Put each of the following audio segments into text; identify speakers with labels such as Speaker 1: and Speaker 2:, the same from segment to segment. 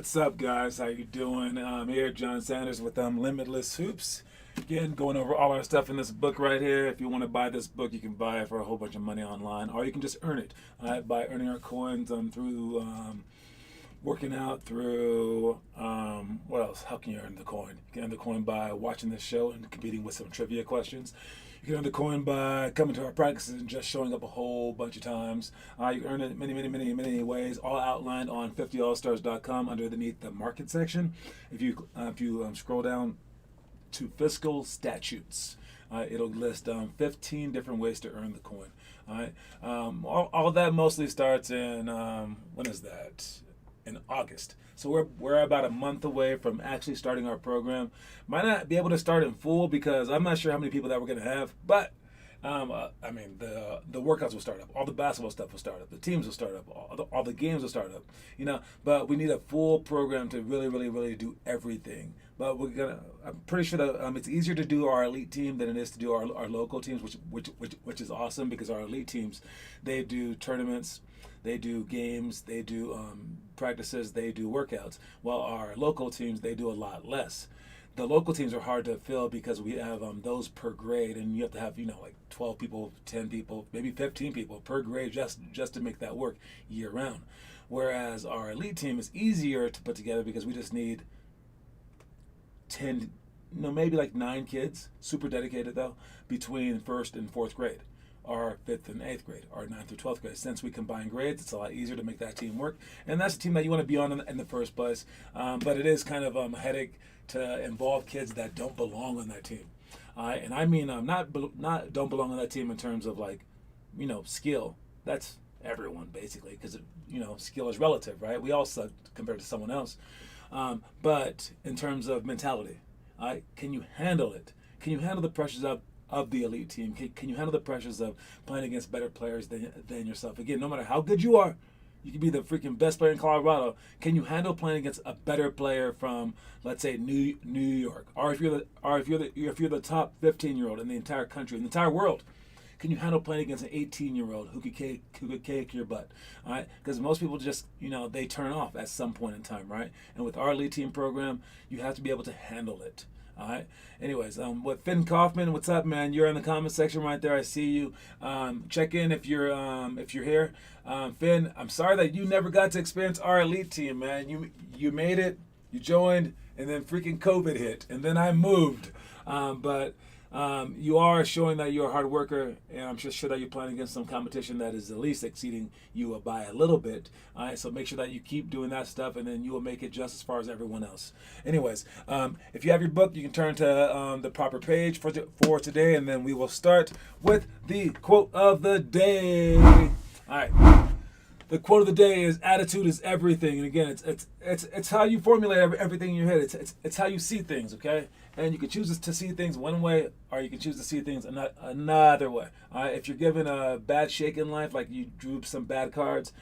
Speaker 1: What's up, guys? How you doing? I'm here, John Sanders with Limitless Hoops. Again, going over all our stuff in this book right here. If you want to buy this book, you can buy it for a whole bunch of money online, or you can just earn it by earning our coins through working out, through what else? How can you earn the coin? You can earn the coin by watching this show and competing with some trivia questions. You can earn the coin by coming to our practices and just showing up a whole bunch of times. You can earn it many ways, all outlined on 50allstars.com underneath the market section. If you scroll down to fiscal statutes, it'll list 15 different ways to earn the coin. All right, all of that mostly starts in when is that? In August. So we're about a month away from actually starting our program. Might not be able to start in full because I'm not sure how many people that we're going to have, but the workouts will start up, all the basketball stuff will start up, the teams will start up, all the games will start up, But we need a full program to really do everything. But I'm pretty sure that it's easier to do our elite team than it is to do our local teams, which is awesome because our elite teams, they do tournaments, they do games, they do practices, they do workouts. While our local teams, they do a lot less. The local teams are hard to fill because we have those per grade, and you have to have like 12 people, 10 people, maybe 15 people per grade just to make that work year round. Whereas our elite team is easier to put together because we just need 10, maybe like 9 kids, super dedicated though, between 1st and 4th grade, or 5th and 8th grade, or 9th through 12th grade. Since we combine grades, it's a lot easier to make that team work. And that's the team that you want to be on in the first place. But it is kind of a headache to involve kids that don't belong on that team. And I mean, not don't belong on that team in terms of skill. That's everyone basically, because skill is relative, right? We all suck compared to someone else. But in terms of mentality, can you handle it? Can you handle the pressures of the elite team? Can you handle the pressures of playing against better players than yourself? Again, no matter how good you are, you can be the freaking best player in Colorado. Can you handle playing against a better player from, let's say, New York, or if you're the top 15-year-old in the entire country, in the entire world? Can you handle playing against an 18-year-old who could kick your butt? All right, because most people just they turn off at some point in time, right? And with our elite team program, you have to be able to handle it. All right. Anyways, with Finn Kaufman, what's up, man? You're in the comment section right there. I see you. Check in if you're here. Finn, I'm sorry that you never got to experience our elite team, man. You made it, you joined, and then freaking COVID hit, and then I moved. But you are showing that you're a hard worker, and I'm just sure that you're playing against some competition that is at least exceeding you by a little bit. All right, so make sure that you keep doing that stuff, and then you will make it just as far as everyone else. Anyways, if you have your book, you can turn to the proper page for today, and then we will start with the quote of the day. All right. The quote of the day is "Attitude is everything," and again, it's how you formulate everything in your head. It's how you see things, okay? And you can choose to see things one way, or you can choose to see things another way. If you're given a bad shake in life, like you drew some bad cards,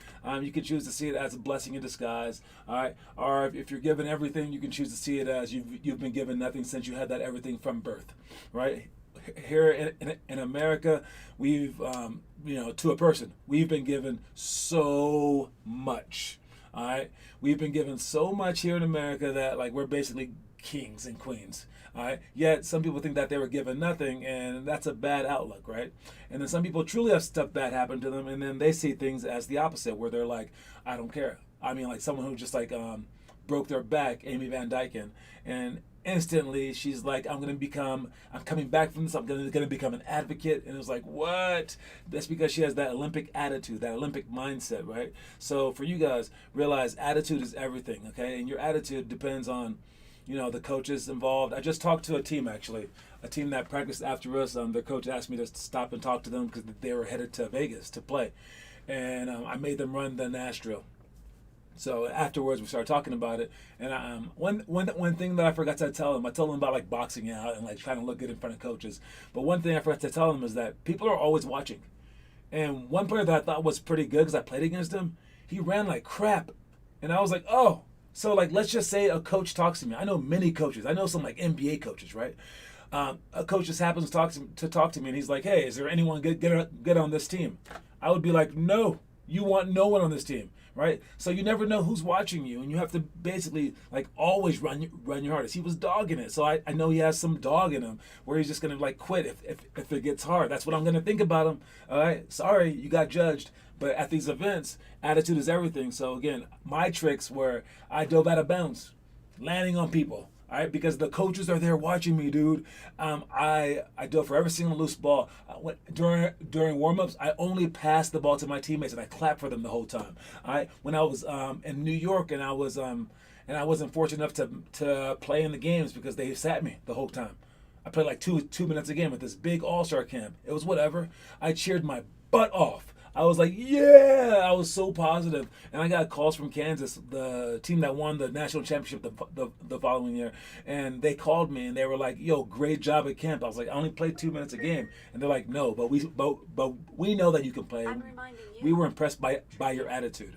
Speaker 1: you can choose to see it as a blessing in disguise. All right, or if you're given everything, you can choose to see it as you've been given nothing since you had that everything from birth, right? Here in America, we've to a person, we've been given so much. All right, we've been given so much here in America that we're basically kings and queens. All right, yet some people think that they were given nothing, and that's a bad outlook, right? And then some people truly have stuff bad happen to them, and then they see things as the opposite, where they're like, I don't care. I mean, like someone who just broke their back, Amy Van Dyken, and instantly she's like, I'm coming back from this, I'm gonna become an advocate. And it was like, what? That's because she has that Olympic attitude, that Olympic mindset, right? So for you guys, realize attitude is everything, okay? And your attitude depends on the coaches involved. I just talked to a team that practiced after us. Their coach asked me to stop and talk to them because they were headed to Vegas to play, and I made them run the Nashville. So afterwards, we started talking about it, and one thing that I forgot to tell them, I told them about boxing out and trying to look good in front of coaches. But one thing I forgot to tell them is that people are always watching. And one player that I thought was pretty good because I played against him, he ran like crap, and I was like, oh. So let's just say a coach talks to me. I know many coaches. I know some NBA coaches, right? A coach just happens to talk to me, and he's like, hey, is there anyone good on this team? I would be like, no, you want no one on this team, right? So you never know who's watching you, and you have to basically like always run your hardest. He was dogging it, so I know he has some dog in him where he's just gonna like quit if it gets hard. That's what I'm gonna think about him. All right, sorry, you got judged. But at these events, attitude is everything. So again, my tricks were I dove out of bounds, landing on people. All right, because the coaches are there watching me, dude. I dove for every single loose ball. During warm-ups, I only passed the ball to my teammates and I clapped for them the whole time. All right, when I was in New York and I wasn't fortunate enough to play in the games because they sat me the whole time. I played like two minutes a game at this big all-star camp. It was whatever. I cheered my butt off. I was like, yeah, I was so positive. And I got calls from Kansas, the team that won the national championship the following year. And they called me and they were like, yo, great job at camp. I was like, I only played 2 minutes a game. And they're like, no, but we know that you can play.
Speaker 2: I'm reminding you.
Speaker 1: We were impressed by your attitude.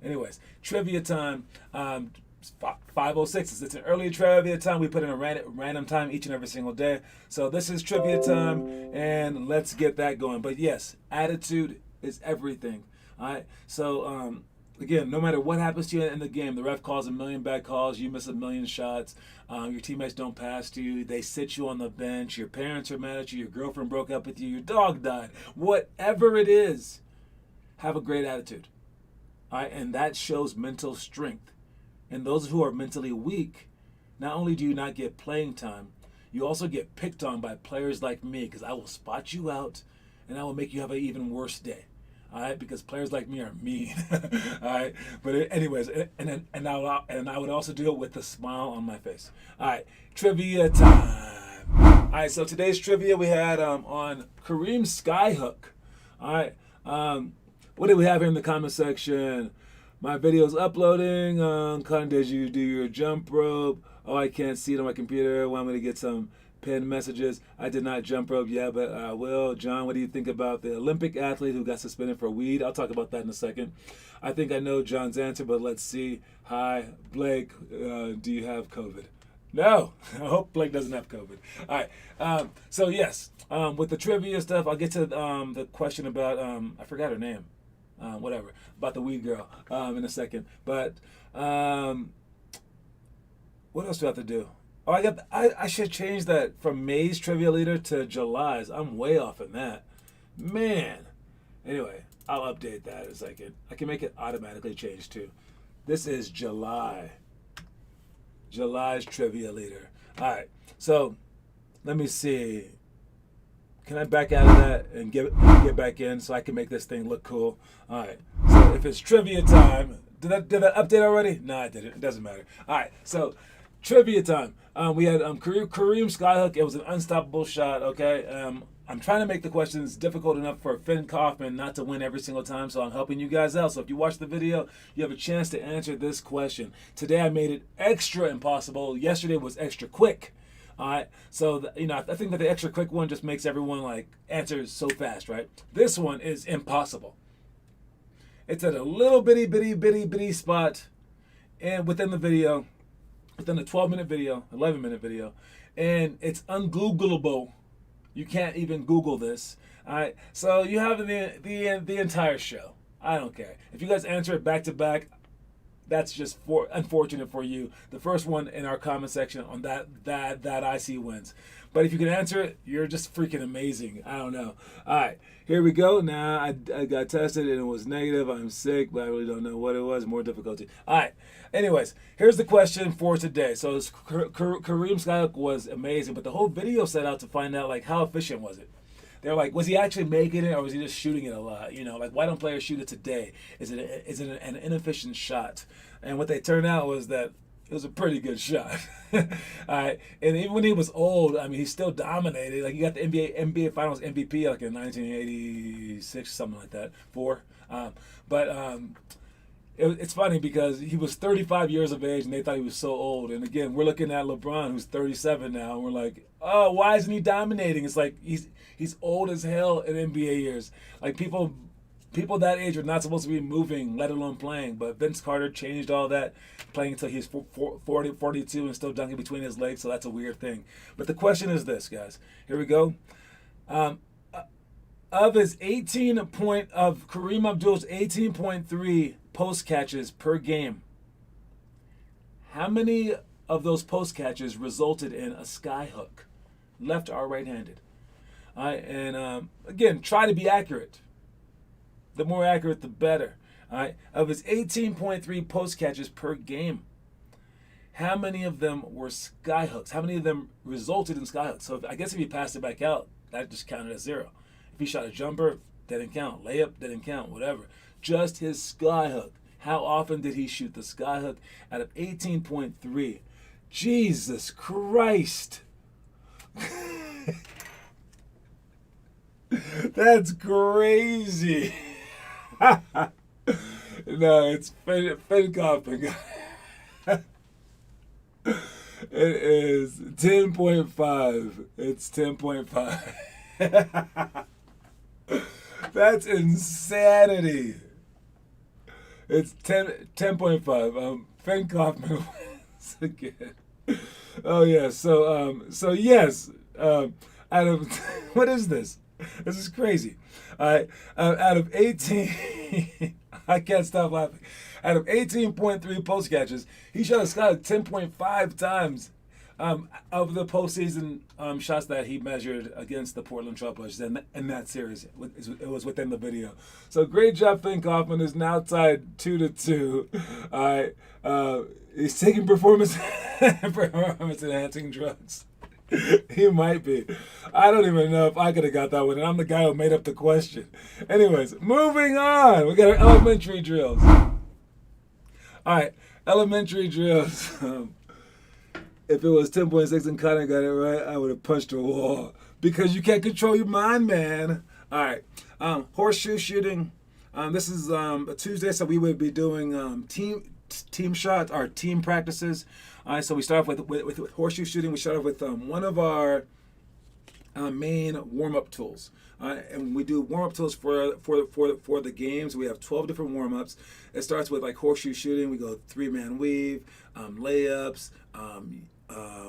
Speaker 1: Anyways, trivia time. 5:06. It's an early trivia time. We put in a random time each and every single day. So this is trivia time, and let's get that going. But yes, attitude is everything. All right. So again, no matter what happens to you in the game, the ref calls a million bad calls, you miss a million shots, your teammates don't pass to you, they sit you on the bench, your parents are mad at you, your girlfriend broke up with you, your dog died, whatever it is, have a great attitude. All right, and that shows mental strength. And those who are mentally weak, not only do you not get playing time, you also get picked on by players like me because I will spot you out and I will make you have an even worse day. All right, because players like me are mean. All right, but anyways, and I would also do it with a smile on my face. All right, trivia time. All right, so today's trivia we had on Kareem Skyhook. All right, what do we have here in the comment section? My video's uploading. Cotton, did you do your jump rope? Oh, I can't see it on my computer. Want me to get some pinned messages? I did not jump rope yet, but I will. John, what do you think about the Olympic athlete who got suspended for weed? I'll talk about that in a second. I think I know John's answer, but let's see. Hi, Blake. Do you have COVID? No. I hope Blake doesn't have COVID. All right. So, yes, with the trivia stuff, I'll get to the question about, I forgot her name. Whatever, about the weed girl in a second. But what else do I have to do? Oh, I should change that from May's trivia leader to July's. I'm way off in that. Man. Anyway, I'll update that in a second. I can make it automatically change too. This is July. July's trivia leader. All right. So let me see. Can I back out of that and get back in so I can make this thing look cool? All right. So if it's trivia time, did I update already? No, I didn't. It doesn't matter. All right. So trivia time. We had Kareem Skyhook. It was an unstoppable shot. Okay. I'm trying to make the questions difficult enough for Finn Kaufman not to win every single time, so I'm helping you guys out. So if you watch the video, you have a chance to answer this question. Today I made it extra impossible. Yesterday was extra quick. All right, so I think that the extra quick one just makes everyone like answer so fast, right? This one is impossible. It's at a little bitty spot, and within the video, within a 12-minute video, 11-minute video, and it's ungoogleable. You can't even Google this. All right, so you have the entire show. I don't care if you guys answer it back to back. That's just unfortunate for you. The first one in our comment section on that I see wins. But if you can answer it, you're just freaking amazing. I don't know. All right, here we go. Now I got tested and it was negative. I'm sick, but I really don't know what it was. More difficulty. All right. Anyways, here's the question for today. So Kareem Skyhook was amazing, but the whole video set out to find out like how efficient was it. They're like, was he actually making it or was he just shooting it a lot? Like why don't players shoot it today? Is it an inefficient shot? And what they turned out was that it was a pretty good shot. All right. And even when he was old, I mean, he still dominated. Like, he got the NBA Finals MVP like in 1986, something like that, it's funny because he was 35 years of age and they thought he was so old. And again, we're looking at LeBron, who's 37 now, and we're like, oh, why isn't he dominating? It's like he's old as hell in NBA years. Like people that age are not supposed to be moving, let alone playing. But Vince Carter changed all that, playing until he's 40, 42 and still dunking between his legs. So that's a weird thing. But the question is this, guys. Here we go. Of Kareem Abdul's 18.3 post catches per game, how many of those post catches resulted in a sky hook, left or right-handed? All right, and again, try to be accurate. The more accurate, the better. All right, of his 18.3 post catches per game, how many of them were sky hooks? How many of them resulted in sky hooks? So I guess if he passed it back out, that just counted as 0. If he shot a jumper, didn't count. Layup, didn't count. Whatever. Just his sky hook. How often did he shoot the sky hook out of 18.3? Jesus Christ. That's crazy. No, it's Finn Kaufman. It is 10.5. It's 10.5. That's insanity. It's 10.5. Finn Kaufman wins again. Oh yeah. So yes. Out of what is this? This is crazy. Out of 18, I can't stop laughing. Out of 18.3 post catches, he shot a sky 10.5 times of the postseason shots that he measured against the Portland Trailblazers in that series. It was within the video. So great job, Finn Kaufman is now tied 2-2. All right, he's taking performance enhancing drugs. He might be. I don't even know if I could have got that one, and I'm the guy who made up the question. Anyways, moving on. We got our elementary drills. All right, elementary drills. If it was 10.6 and Connor got it right, I would have punched a wall. Because you can't control your mind, man. All right, horseshoe shooting. This is a Tuesday, so we would be doing team shots, our team practices. All right, so we start off with horseshoe shooting. We start off with one of our main warm-up tools. And we do warm-up tools for the games. We have 12 different warm-ups. It starts with like horseshoe shooting. We go 3-man weave, layups.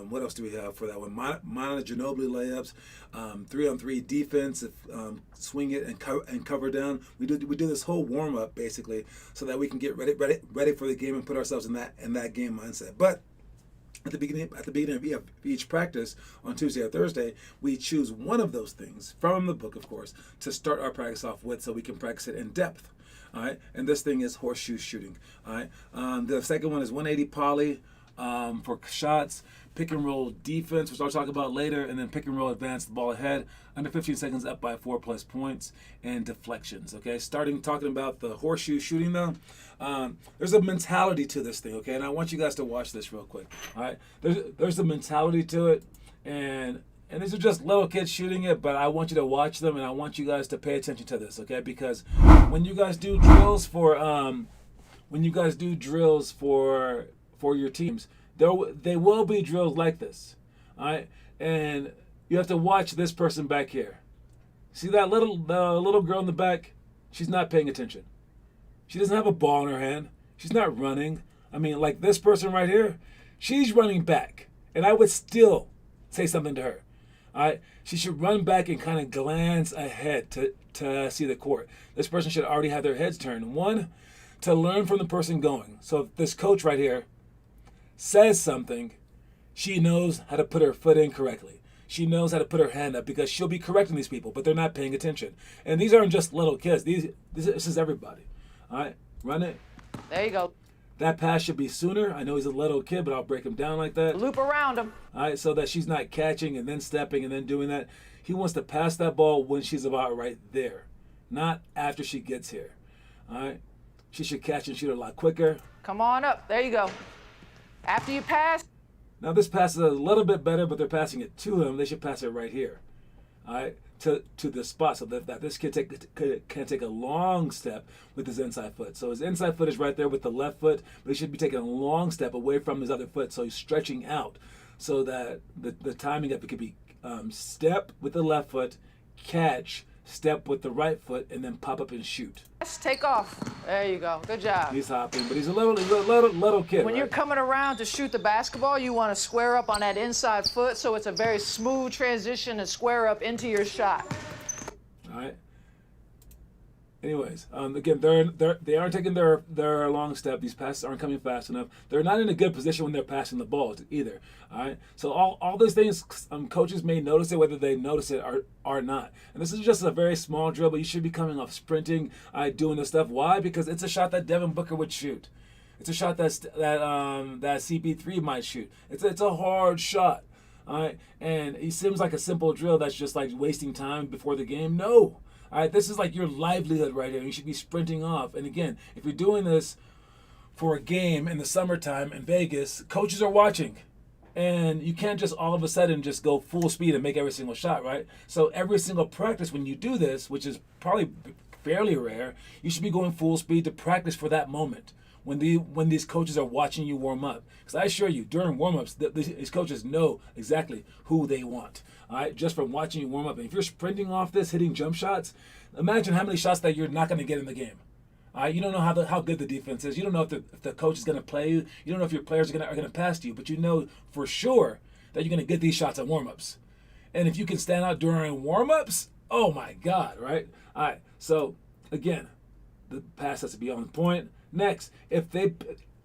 Speaker 1: What else do we have for that one? Mono Ginobili layups, 3-on-3 defense, swing it and cover down. We do this whole warm up basically so that we can get ready for the game and put ourselves in that game mindset. But at the beginning of each practice on Tuesday or Thursday, we choose one of those things from the book, of course, to start our practice off with, so we can practice it in depth. All right, and this thing is horseshoe shooting. All right, the second one is 180 poly. For shots, pick and roll defense, which I'll talk about later, and then pick and roll advance the ball ahead, under 15 seconds up by 4+ points, and deflections. Okay, talking about the horseshoe shooting though, there's a mentality to this thing. Okay, and I want you guys to watch this real quick. All right, there's a mentality to it, and these are just little kids shooting it, but I want you to watch them, and I want you guys to pay attention to this. Okay, because when you guys do drills for your teams, they will be drills like this, all right? And you have to watch this person back here. See that little girl in the back? She's not paying attention. She doesn't have a ball in her hand. She's not running. I mean, like this person right here, she's running back, and I would still say something to her. All right, she should run back and kind of glance ahead to see the court. This person should already have their heads turned. One, to learn from the person going. So if this coach right here says something, she knows how to put her foot in correctly. She knows how to put her hand up, because she'll be correcting these people, but they're not paying attention. And these aren't just little kids. This is everybody. All right, run it.
Speaker 2: There you go.
Speaker 1: That pass should be sooner. I know he's a little kid, but I'll break him down like that.
Speaker 2: Loop around him.
Speaker 1: All right, so that she's not catching and then stepping and then doing that. He wants to pass that ball when she's about right there, not after she gets here. All right, she should catch and shoot a lot quicker.
Speaker 2: Come on up. There you go. After you pass.
Speaker 1: Now this pass is a little bit better, but they're passing it to him. They should pass it right here, all right, to this spot, so that this kid can take a long step with his inside foot. So his inside foot is right there with the left foot, but he should be taking a long step away from his other foot, so he's stretching out, so that the timing of it could be step with the left foot, catch, step with the right foot, and then pop up and shoot.
Speaker 2: Let's take off. There you go. Good job.
Speaker 1: He's hopping, but he's a little kid.
Speaker 2: When you're coming around to shoot the basketball, you want to square up on that inside foot, so it's a very smooth transition to square up into your shot.
Speaker 1: All right. Anyways, again, they aren't taking their long step. These passes aren't coming fast enough. They're not in a good position when they're passing the ball either. All right, so all these things, coaches may notice it, whether they notice it or not. And this is just a very small drill, but you should be coming off sprinting, doing this stuff. Why? Because it's a shot that Devin Booker would shoot. It's a shot that CP3 might shoot. It's a hard shot. All right, and it seems like a simple drill that's just like wasting time before the game. No. All right, this is like your livelihood right here. You should be sprinting off. And again, if you're doing this for a game in the summertime in Vegas, coaches are watching. And you can't just all of a sudden just go full speed and make every single shot, right? So every single practice when you do this, which is probably fairly rare, you should be going full speed to practice for that moment when these coaches are watching you warm up. Because I assure you, during warm-ups, these coaches know exactly who they want. All right, just from watching you warm up. And if you're sprinting off this, hitting jump shots, imagine how many shots that you're not going to get in the game. All right, you don't know how good the defense is. You don't know if the coach is going to play you. You don't know if your players are going to pass to you. But you know for sure that you're going to get these shots at warm-ups. And if you can stand out during warm-ups, oh my God, right? All right, so again, the pass has to be on point. Next, if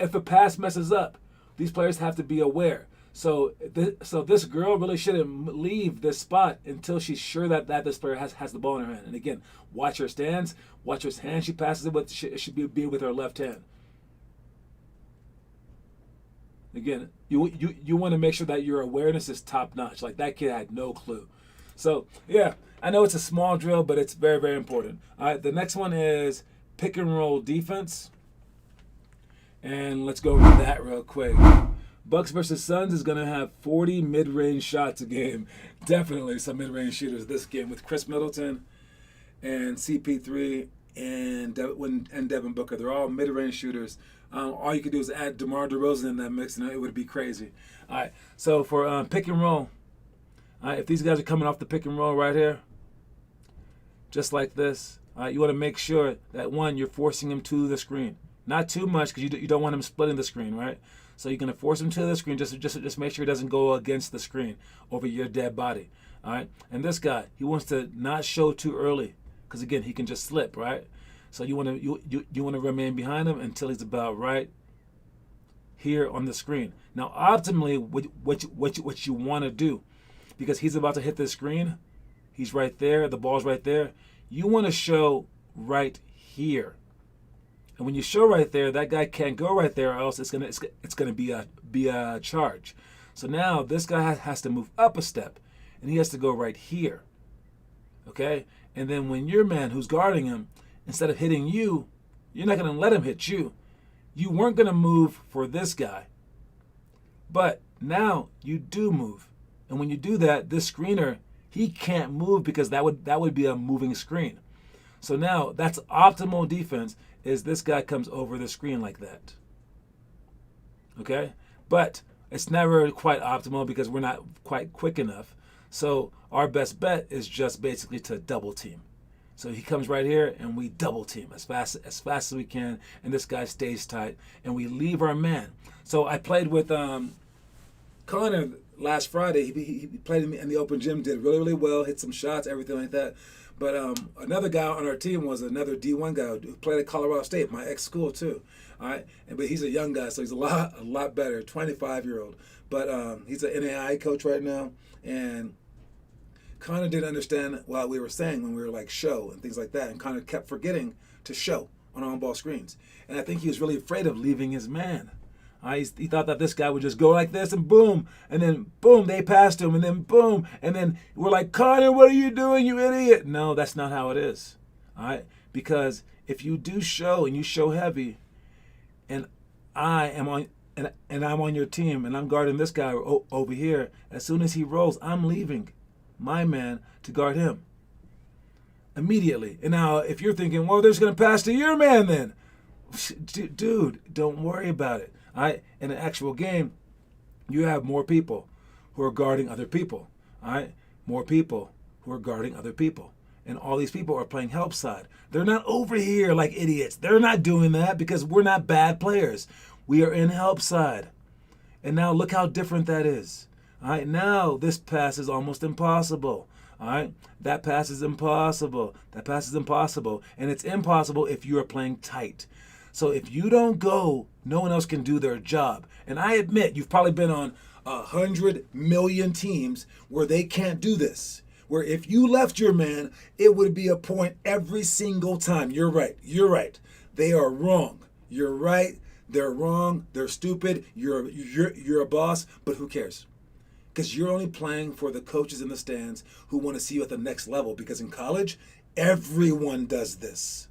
Speaker 1: a pass messes up, these players have to be aware. So this girl really shouldn't leave this spot until she's sure that this player has the ball in her hand. And again, watch her stance, watch her hand she passes it with. It should be with her left hand. Again, you want to make sure that your awareness is top notch. Like that kid had no clue. So yeah, I know it's a small drill, but it's very, very important. All right, the next one is pick and roll defense. And let's go over that real quick. Bucks versus Suns is going to have 40 mid-range shots a game. Definitely some mid-range shooters this game with Chris Middleton and CP3 and Devin Booker. They're all mid-range shooters. All you could do is add DeMar DeRozan in that mix, and it would be crazy. All right, so for pick and roll, if these guys are coming off the pick and roll right here, just like this, you want to make sure that, one, you're forcing them to the screen. Not too much because you don't want him splitting the screen, right? So you're going to force him to the screen, just make sure he doesn't go against the screen over your dead body, all right? And this guy, he wants to not show too early because, again, he can just slip, right? So you want to remain behind him until he's about right here on the screen. Now, optimally, what you want to do, because he's about to hit the screen, he's right there, the ball's right there, you want to show right here. And when you show right there, that guy can't go right there, or else it's gonna be a charge. So now this guy has to move up a step, and he has to go right here. Okay, and then when your man who's guarding him, instead of hitting you, you're not gonna let him hit you. You weren't gonna move for this guy, but now you do move, and when you do that, this screener, he can't move because that would be a moving screen. So now that's optimal defense. Is this guy comes over the screen like that. Okay? But it's never quite optimal because we're not quite quick enough. So our best bet is just basically to double team. So he comes right here and we double team as fast as we can, and this guy stays tight and we leave our man. So I played with Connor last Friday. He played in the open gym, did really, really well, hit some shots, everything like that. But another guy on our team was another D1 guy who played at Colorado State, my ex-school too. All right, but he's a young guy, so he's a lot better, 25-year-old. But he's an NAI coach right now, and Connor didn't understand what we were saying when we were like show and things like that, and Connor kept forgetting to show on on-ball screens. And I think he was really afraid of leaving his man. He thought that this guy would just go like this and boom, they passed him, and then boom, and then we're like, Connor, what are you doing, you idiot? No, that's not how it is. All right, because if you do show and you show heavy, and I'm on your team and I'm guarding this guy over here, as soon as he rolls, I'm leaving my man to guard him immediately. And now if you're thinking, well, they're just gonna pass to your man then, dude, don't worry about it. All right? In an actual game, you have more people who are guarding other people. All right? More people who are guarding other people. And all these people are playing help side. They're not over here like idiots. They're not doing that because we're not bad players. We are in help side. And now look how different that is. All right? Now this pass is almost impossible. All right, that pass is impossible. That pass is impossible, and it's impossible if you are playing tight. So if you don't go, no one else can do their job. And I admit, you've probably been on 100 million teams where they can't do this. Where if you left your man, it would be a point every single time. You're right. You're right. They are wrong. You're right. They're wrong. They're stupid. You're a boss, but who cares? Because you're only playing for the coaches in the stands who want to see you at the next level. Because in college, everyone does this.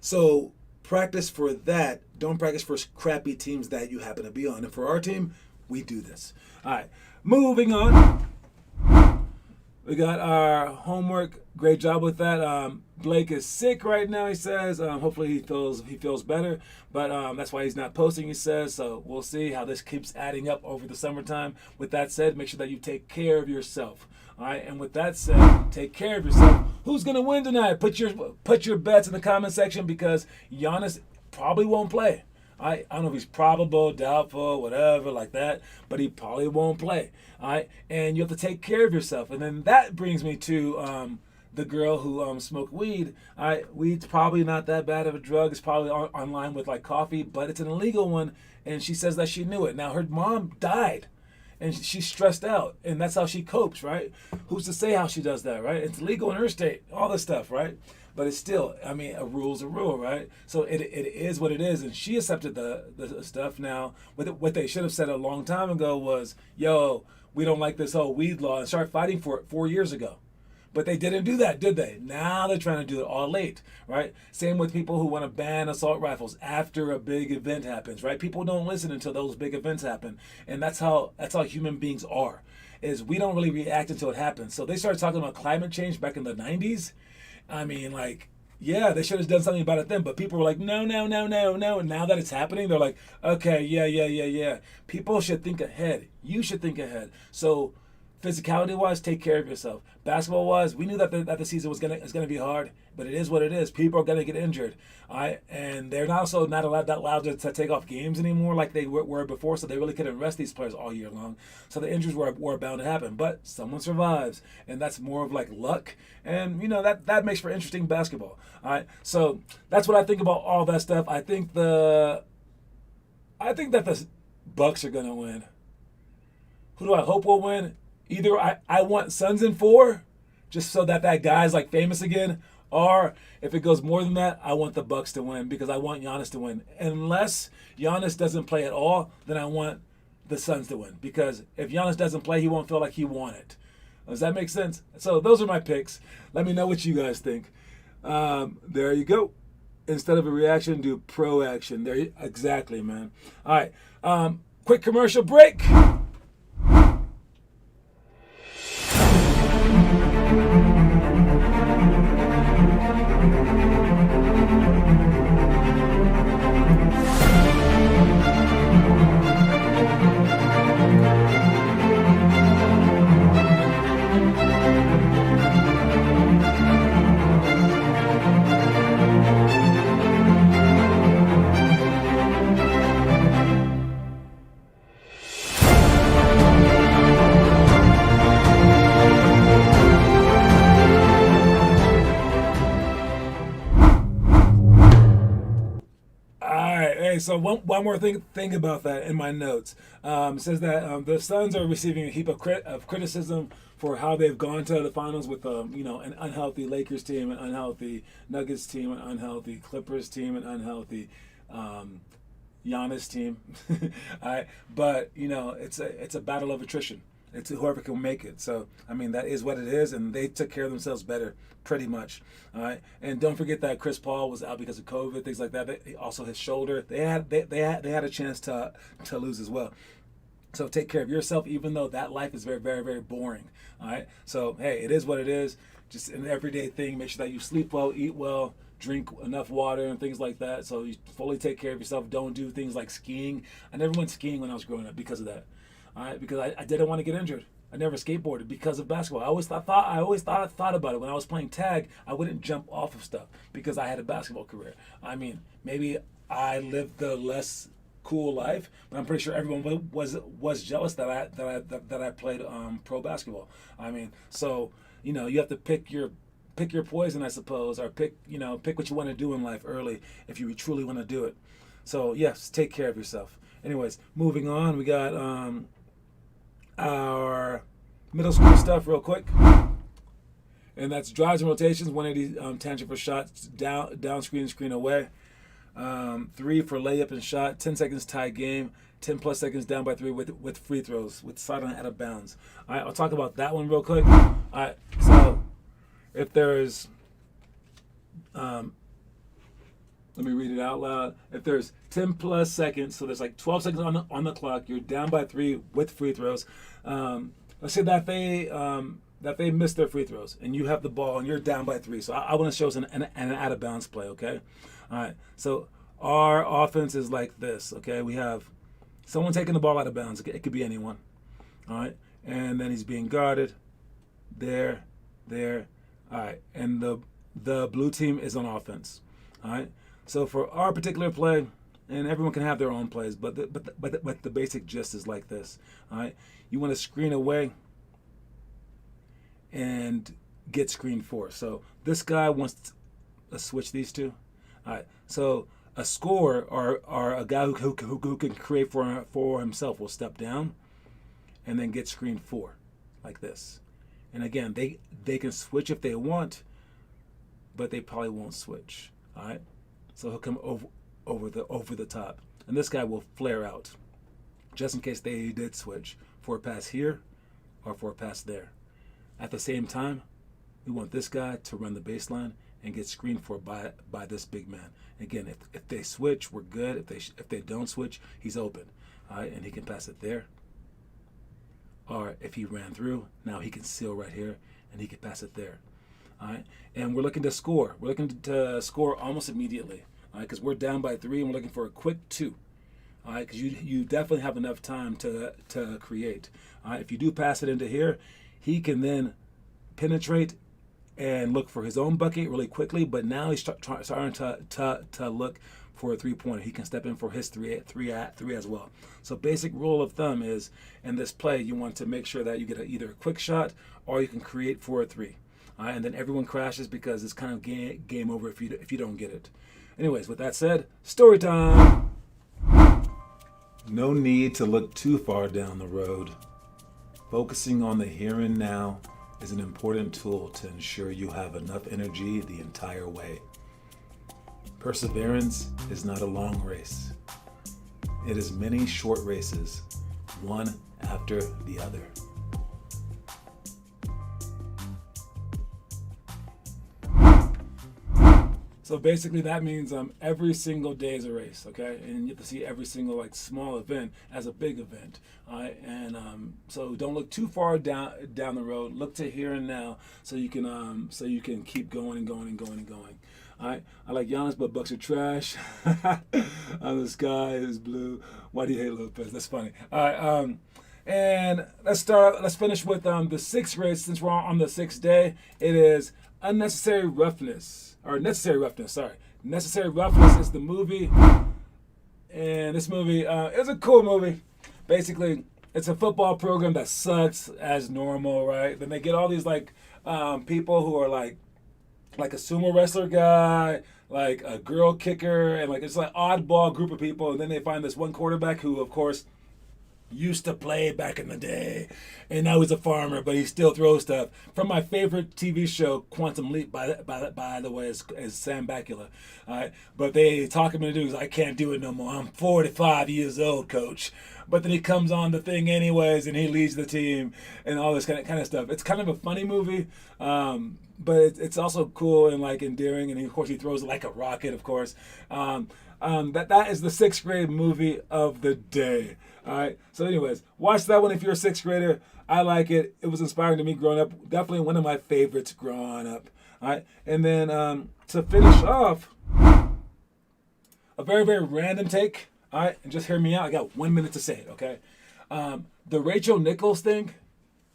Speaker 1: So practice for that. Don't practice for crappy teams that you happen to be on. And for our team, we do this. All right, moving on. We got our homework. Great job with that. Blake is sick right now, he says. Hopefully he feels better. But that's why he's not posting, he says. So we'll see how this keeps adding up over the summertime. With that said, make sure that you take care of yourself. All right, and with that said, take care of yourself. Who's gonna win tonight? Put your bets in the comment section because Giannis probably won't play. I don't know if he's probable, doubtful, whatever, like that, but he probably won't play. All right, and you have to take care of yourself. And then that brings me to the girl who smoked weed. All right, weed's probably not that bad of a drug. It's probably on line with like coffee, but it's an illegal one. And she says that she knew it. Now her mom died, and she's stressed out, and that's how she copes, right? Who's to say how she does that, right? It's legal in her state, all this stuff, right? But it's still, I mean, a rule's a rule, right? So it is what it is, and she accepted the stuff. Now, what they should have said a long time ago was, yo, we don't like this whole weed law, and start fighting for it 4 years ago. But they didn't do that, did they? Now they're trying to do it all late, right? Same with people who want to ban assault rifles after a big event happens, right? People don't listen until those big events happen, and that's how human beings are. Is we don't really react until it happens. So they started talking about climate change back in the 90s. I mean, like, yeah, they should have done something about it then, but people were like, no. And now that it's happening, they're like, okay, yeah. People should think ahead. You should think ahead. So physicality-wise, take care of yourself. Basketball-wise, we knew that the season was gonna be hard, but it is what it is. People are gonna get injured, all right? And they're also not allowed to take off games anymore like they were before, so they really couldn't rest these players all year long. So the injuries were bound to happen, but someone survives, and that's more of like luck. And that makes for interesting basketball, all right? So that's what I think about all that stuff. I think that the Bucks are gonna win. Who do I hope will win? Either I want Suns in 4, just so that guy's like famous again, or if it goes more than that, I want the Bucks to win because I want Giannis to win. Unless Giannis doesn't play at all, then I want the Suns to win because if Giannis doesn't play, he won't feel like he won it. Does that make sense? So those are my picks. Let me know what you guys think. There you go. Instead of a reaction, do pro-action. Exactly, man. All right. Quick commercial break. So one more thing about that in my notes. It says that the Suns are receiving a heap of criticism for how they've gone to the finals with an unhealthy Lakers team, an unhealthy Nuggets team, an unhealthy Clippers team, an unhealthy Giannis team. All right, but it's a battle of attrition. It's whoever can make it. So I mean that is what it is, and they took care of themselves better, pretty much. All right, and don't forget that Chris Paul was out because of COVID, things like that. Also his shoulder. They had a chance to lose as well. So take care of yourself, even though that life is very, very, very boring. All right. So hey, it is what it is. Just an everyday thing. Make sure that you sleep well, eat well, drink enough water and things like that. So you fully take care of yourself. Don't do things like skiing. I never went skiing when I was growing up because of that. All right, because I didn't want to get injured. I never skateboarded because of basketball. I always thought about it. When I was playing tag, I wouldn't jump off of stuff because I had a basketball career. I mean, maybe I lived the less cool life, but I'm pretty sure everyone was jealous that I played pro basketball. I mean, so you have to pick your poison, I suppose, or pick what you want to do in life early if you truly want to do it. So yes, take care of yourself. Anyways, moving on, we got our middle school stuff real quick. And that's drives and rotations, 180 tangent for shots, down screen, screen away. 3 for layup and shot, 10 seconds tie game, 10 plus seconds down by 3 with free throws, with sideline out of bounds. All right, I'll talk about that one real quick. All right, so if there's, let me read it out loud. If there's 10 plus seconds, so there's like 12 seconds on the clock, you're down by 3 with free throws. Let's say that they missed their free throws and you have the ball and you're down by 3. So I want to show us an out of bounds play, okay? All right, so our offense is like this, okay? We have someone taking the ball out of bounds. It could be anyone, all right? And then he's being guarded there. All right, and the blue team is on offense, all right? So for our particular play, and everyone can have their own plays, but the basic gist is like this, all right? You want to screen away and get screened for. So this guy wants to switch these two. All right. So a scorer or a guy who can create for himself will step down and then get screened for, like this. And again, they can switch if they want, but they probably won't switch. All right. So he'll come over the top, and this guy will flare out, just in case they did switch for a pass here or for a pass there. At the same time, we want this guy to run the baseline and get screened for by this big man. Again, if they switch, we're good. If they don't switch, he's open, all right, and he can pass it there. Or if he ran through, now he can seal right here, and he can pass it there, all right. And we're looking to score. We're looking to score almost immediately, all right, because we're down by 3, and we're looking for a quick 2. All right, because you definitely have enough time to create. All right, if you do pass it into here, he can then penetrate and look for his own bucket really quickly. But now he's starting to look for a 3-pointer. He can step in for his three as well. So basic rule of thumb is in this play, you want to make sure that you get either a quick shot or you can create for a 3. All right, and then everyone crashes because it's kind of game over if you don't get it. Anyways, with that said, story time. No need to look too far down the road. Focusing on the here and now is an important tool to ensure you have enough energy the entire way. Perseverance is not a long race. It is many short races, one after the other. So basically that means every single day is a race, okay? And you have to see every single like small event as a big event, all right? And so don't look too far down the road. Look to here and now, so you can keep going and going and going and going. All right. I like Giannis, but Bucks are trash. The sky is blue. Why do you hate Lopez? That's funny. All right. And let's finish with the 6th race. Since we're on the 6th day, it is unnecessary roughness. Or Necessary Roughness, sorry. Necessary Roughness is the movie. And this movie is a cool movie. Basically, it's a football program that sucks as normal, right? Then they get all these like people who are like a sumo wrestler guy, like a girl kicker, and like it's like oddball group of people. And then they find this one quarterback who, of course, used to play back in the day, and now he's a farmer, but he still throws stuff. From my favorite TV show, Quantum Leap, by the way, is Sam Bakula. All right, but they talk him into doing, I can't do it no more. I'm 45 years old, coach. But then he comes on the thing anyways, and he leads the team, and all this kind of stuff. It's kind of a funny movie, but it's also cool and like endearing. And of course, he throws it like a rocket. Of course, that is the 6th grade movie of the day. All right. So, anyways, watch that one if you're a 6th grader. I like it. It was inspiring to me growing up. Definitely one of my favorites growing up. All right. And then to finish off, a very, very random take. All right. And just hear me out. I got 1 minute to say it. Okay. The Rachel Nichols thing,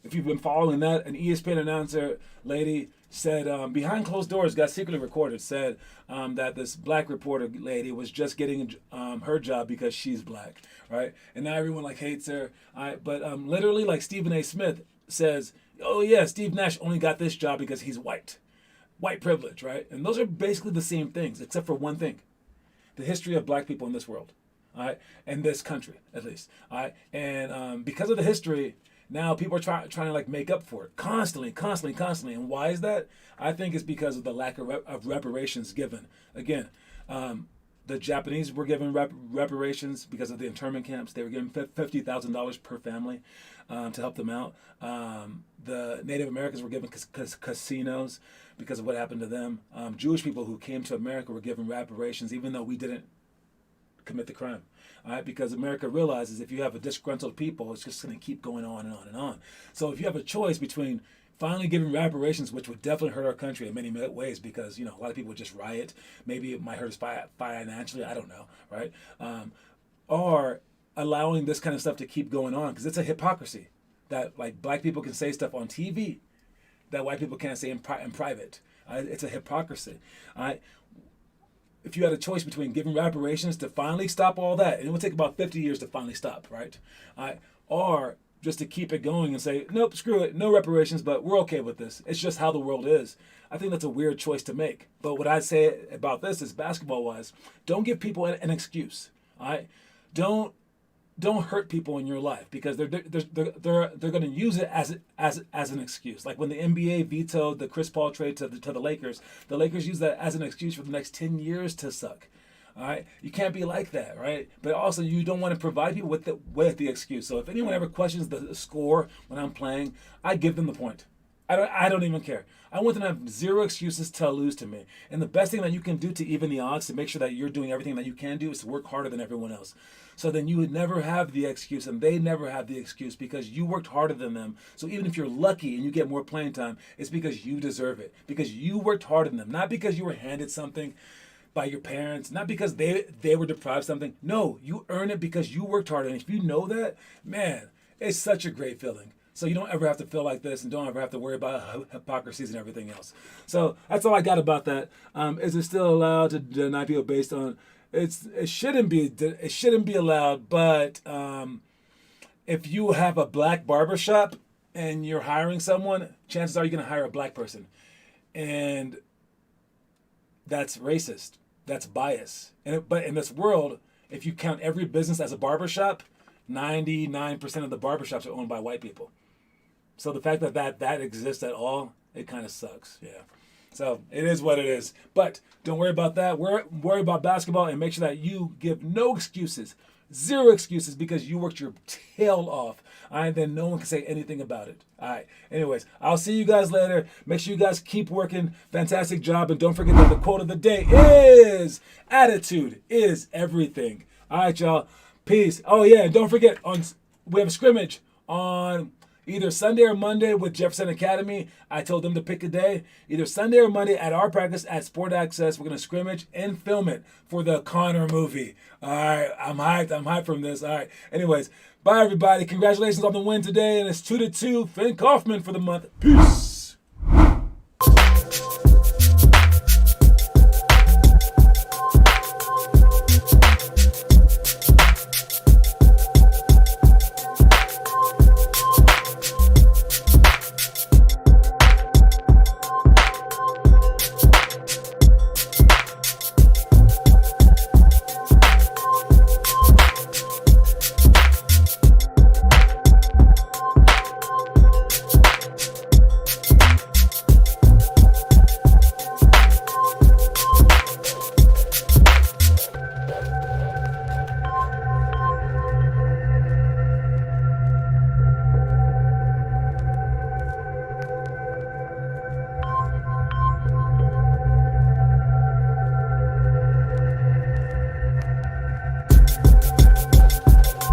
Speaker 1: if you've been following that, an ESPN announcer lady said behind closed doors, got secretly recorded, said that this black reporter lady was just getting her job because she's black, right? And now everyone like hates her. But literally, like Stephen A. Smith says, Oh yeah, Steve Nash only got this job because he's white. White privilege, right? And those are basically the same things, except for one thing: the history of black people in this world, all right, and this country at least, all right. And because of the history, now people are trying to like make up for it constantly. And why is that? I think it's because of the lack of reparations given. Again, the Japanese were given reparations because of the internment camps. They were given $50,000 per family to help them out. The Native Americans were given casinos because of what happened to them. Jewish people who came to America were given reparations, even though we didn't commit the crime. All right, because America realizes if you have a disgruntled people, it's just going to keep going on and on and on. So if you have a choice between finally giving reparations, which would definitely hurt our country in many ways, because a lot of people would just riot. Maybe it might hurt us financially. I don't know, right? Or allowing this kind of stuff to keep going on, because it's a hypocrisy that like black people can say stuff on TV that white people can't say in private. It's a hypocrisy. If you had a choice between giving reparations to finally stop all that, and it would take about 50 years to finally stop, right? Or just to keep it going and say, nope, screw it, no reparations, but we're okay with this. It's just how the world is. I think that's a weird choice to make. But what I'd say about this is basketball-wise, don't give people an excuse. All right? Don't hurt people in your life, because they're going to use it as an excuse. Like when the NBA vetoed the Chris Paul trade to the Lakers used that as an excuse for the next 10 years to suck. All right, you can't be like that, right? But also, you don't want to provide people with the excuse. So if anyone ever questions the score when I'm playing, I give them the point. I don't even care. I want them to have zero excuses to lose to me. And the best thing that you can do to even the odds, to make sure that you're doing everything that you can do, is to work harder than everyone else. So then you would never have the excuse, and they never have the excuse, because you worked harder than them. So even if you're lucky and you get more playing time, it's because you deserve it. Because you worked harder than them. Not because you were handed something by your parents, not because they were deprived of something. No, you earn it because you worked hard. And if you know that, man, it's such a great feeling. So you don't ever have to feel like this, and don't ever have to worry about hypocrisies and everything else. So that's all I got about that. Is it still allowed to deny people based on? It shouldn't be allowed. But if you have a black barbershop and you're hiring someone, chances are you're going to hire a black person, and that's racist. That's bias. But in this world, if you count every business as a barbershop, 99% of the barbershops are owned by white people. So the fact that exists at all, it kind of sucks. Yeah. So it is what it is. But don't worry about that. Worry about basketball, and make sure that you give no excuses. Zero excuses, because you worked your tail off. All right, then no one can say anything about it. All right. Anyways, I'll see you guys later. Make sure you guys keep working. Fantastic job. And don't forget that the quote of the day is, attitude is everything. All right, y'all. Peace. Oh, yeah. And don't forget, we have a scrimmage on either Sunday or Monday with Jefferson Academy. I told them to pick a day. Either Sunday or Monday at our practice at Sport Access. We're going to scrimmage and film it for the Connor movie. All right. I'm hyped from this. All right. Anyways, bye, everybody. Congratulations on the win today. And it's 2-2. Finn Kaufman for the month. Peace.